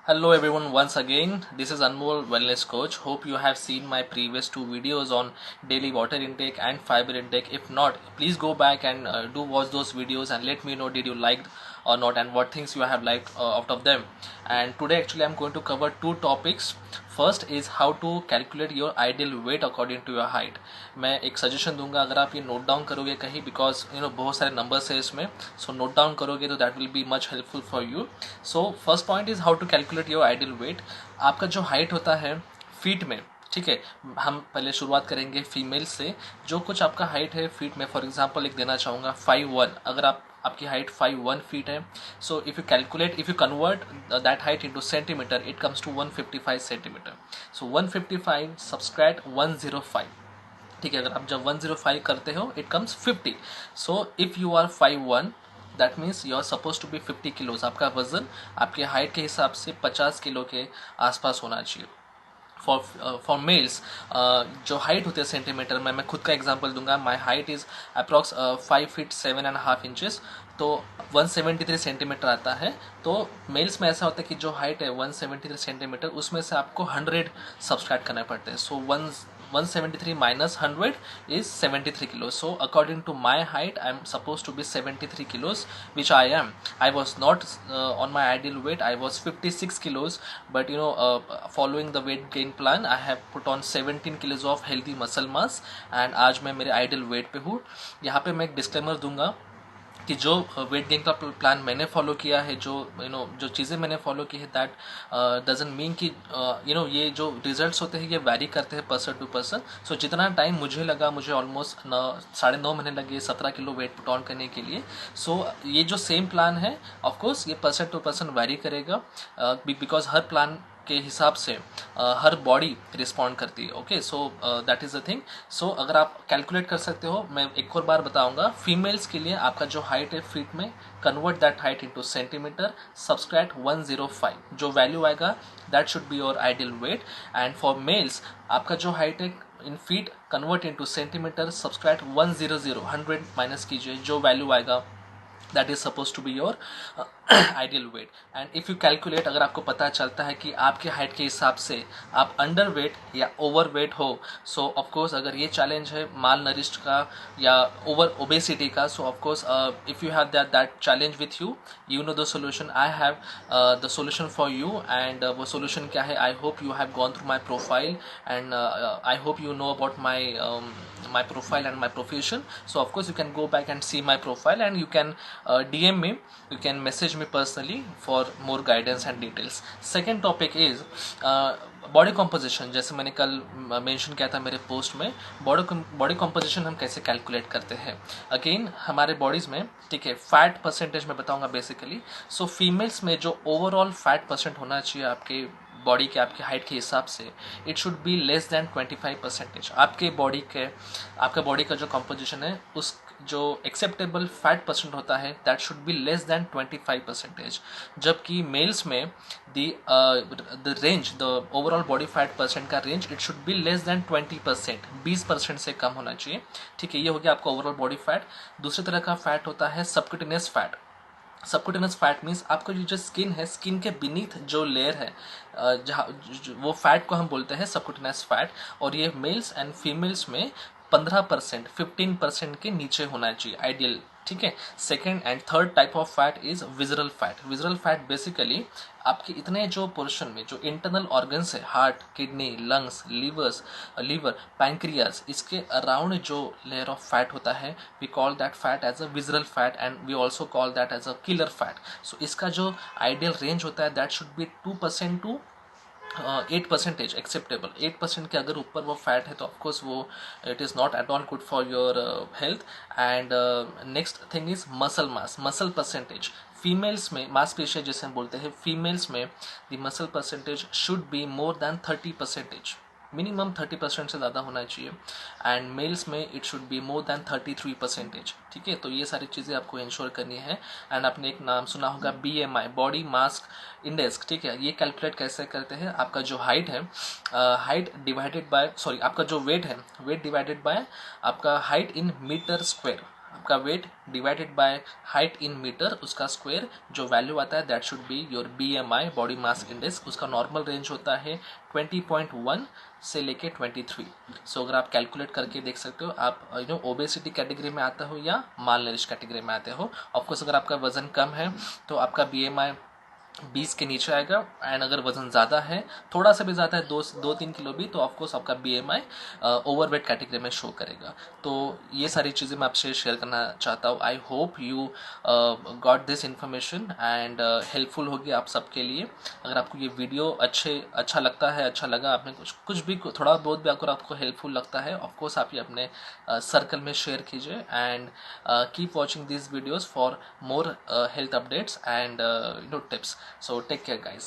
Hello everyone, once again this is Anmol Wellness Coach. Hope you have seen my previous two videos on daily water intake and fiber intake. If not, please go back and do watch those videos and let me know did you like or not and what things you have liked out of them. And today actually I'm going to cover two topics. First is how to calculate your ideal weight according to your height. मैं एक suggestion दूंगा, अगर आप ये note down करोगे कहीं, because बहुत सारे नंबर्स है इसमें, सो नोट डाउन करोगे तो that will be much helpful for you. So first point is how to calculate your ideal weight. आपका जो हाइट होता है फीट में, ठीक है, हम पहले शुरुआत करेंगे फीमेल से. जो कुछ आपका हाइट है फीट में, फॉर एग्जांपल एक देना चाहूँगा 5'1", अगर आपकी हाइट 5'1" फीट है, so if you convert that height into centimeter, it comes to 155 centimeter. So 155 subtract 105, ठीक है, अगर आप जब 105 करते हो it comes 50. So if you are 5'1", that means you are suppose to be 50 kilos. आपका वजन आपके हाइट के हिसाब से 50 किलो के आसपास होना चाहिए. फॉर मेल्स जो हाइट होती है सेंटीमीटर में, मैं खुद का एग्जांपल दूंगा. My height is approx 5 feet 7.5 inches, तो 173 सेंटीमीटर आता है. तो मेल्स में ऐसा होता है कि जो हाइट है 173 सेंटीमीटर, उसमें से आपको 100 सब्सट्रैक्ट करना पड़ते हैं. सो 173 minus 100 is 73 kilos. So according to my height, I am supposed to be 73 kilos, which I am. I was not on my ideal weight. I was 56 kilos, but following the weight gain plan, I have put on 17 kilos of healthy muscle mass, and आज मैं मेरे ideal weight पे हूँ. यहाँ पे मैं एक disclaimer दूंगा कि जो वेट गेन का प्लान मैंने फॉलो किया है, जो चीज़ें मैंने फॉलो की है, दैट डजंट मीन कि ये जो रिजल्ट्स होते हैं ये वैरी करते हैं पर्सन टू पर्सन. सो जितना टाइम मुझे लगा, मुझे ऑलमोस्ट 9.5 महीने लगे 17 किलो वेट पुट ऑन करने के लिए. सो ये जो सेम प्लान है, ऑफकोर्स ये पर्सन टू पर्सन वैरी करेगा, बिकॉज हर प्लान के हिसाब से हर बॉडी रिस्पॉन्ड करती है. Okay, so that is the thing. So अगर आप कैलकुलेट कर सकते हो, मैं एक और बार बताऊंगा. फीमेल्स के लिए आपका जो हाइट है फीट में, convert that height into centimetre, subtract 105, जो वैल्यू आएगा that should be your ideal wait. And for mails आपका जो हाइट है इन feet, convert into centimetre, subtract 100 minus कीजिए, जो वैल्यू आएगा that is supposed to be your ideal weight. and if you calculate, अगर आपको पता चलता है कि आपके हाइट के हिसाब से आप अंडर वेट या ओवर वेट हो, सो ऑफकोर्स अगर ये चैलेंज है माल नरिश्ड का या ओवर ओबेसिटी का, so of course if you have that challenge with you, you know the solution. I have the solution for you. And वो सोल्यूशन क्या है? I hope you have gone through my profile, and I hope you know about my profile and my profession. So of course you can go back and see my profile, and you can DM me, you can message me personally for more guidance and details. Second topic is body composition. जैसे मैंने कल mention किया था मेरे post में, body composition हम कैसे calculate करते हैं. अगेन हमारे बॉडीज़ में, ठीक है, फैट परसेंटेज में बताऊंगा बेसिकली. सो फीमेल्स में जो ओवरऑल फैट परसेंट होना चाहिए आपके बॉडी के, आपके हाइट के हिसाब से, it should be less than 25%. आपके बॉडी का जो कॉम्पोजिशन है, उस जो एक्सेप्टेबल फैट परसेंट होता है, that should be less than 25%. जबकि मेल्स में the range, the overall body fat percent का range, it should be less than 20%, 20% से कम होना चाहिए. ठीक है, ये हो गया आपका ओवरऑल बॉडी फैट. दूसरी तरह का फैट होता है subcutaneous fat. Subcutaneous fat means आपका जो स्किन है, स्किन के बीनीथ जो लेयर है, जहाँ वो फैट को हम बोलते हैं सबक्यूटेनियस फैट. और ये मेल्स एंड फीमेल्स में 15%, 15% के नीचे होना चाहिए आइडियल. ठीक है. Second and third type of fat is visceral fat. Visceral fat basically आपके इतने जो पोर्शन में जो इंटरनल ऑर्गन्स है, heart, kidney, lungs, liver, pancreas, इसके अराउंड जो लेयर ऑफ फैट होता है, we call that fat as a visceral fat, and we also call that as a killer fat. So इसका जो आइडियल रेंज होता है, that should be 2% to 8% acceptable. 8% के अगर ऊपर वो फैट है तो ऑफकोर्स वो it is not at all good for your health. And next thing is muscle mass, muscle percentage. Females में मांसपेशियाँ जैसे हम बोलते हैं, फीमेल्स में the muscle percentage should be more than 30%, minimum 30% से ज़्यादा होना चाहिए. एंड मेल्स में it should be more than 33%. ठीक है, तो ये सारी चीज़ें आपको इंश्योर करनी है. एंड आपने एक नाम सुना होगा BMI, बॉडी मास इंडेक्स. ठीक है, ये कैलकुलेट कैसे करते हैं? आपका जो हाइट है, हाइट डिवाइडेड बाय, सॉरी, आपका जो वेट है, वेट डिवाइडेड बाय आपका हाइट इन मीटर स्क्वायर. आपका weight divided by height in meter, उसका स्क्वायर जो वैल्यू आता है that should be your BMI, body mass index. उसका नॉर्मल रेंज होता है 20.1 से लेके 23। सो अगर आप कैलकुलेट करके देख सकते हो, आप ओबेसिटी कैटेगरी में आते हो या माल नरिश कैटेगरी में आते हो। ऑफकोर्स अगर आपका वजन कम है तो आपका BMI 20 के नीचे आएगा, एंड अगर वजन ज़्यादा है, थोड़ा सा भी ज़्यादा है, 2-3 किलो भी, तो ऑफकोर्स आपका BMI ओवरवेट कैटेगरी में शो करेगा। तो ये सारी चीज़ें मैं आपसे शेयर करना चाहता हूँ। I hope you got this information and helpful होगी आप सबके लिए। अगर आपको ये वीडियो अच्छा लगता है, अच्छा लगा, आपने कुछ भी थोड़ा बहुत भी अगर आपको हेल्पफुल लगता है, ऑफकोर्स आप ये अपने सर्कल में शेयर कीजिए, and keep watching these videos for more health updates and tips. So take care guys.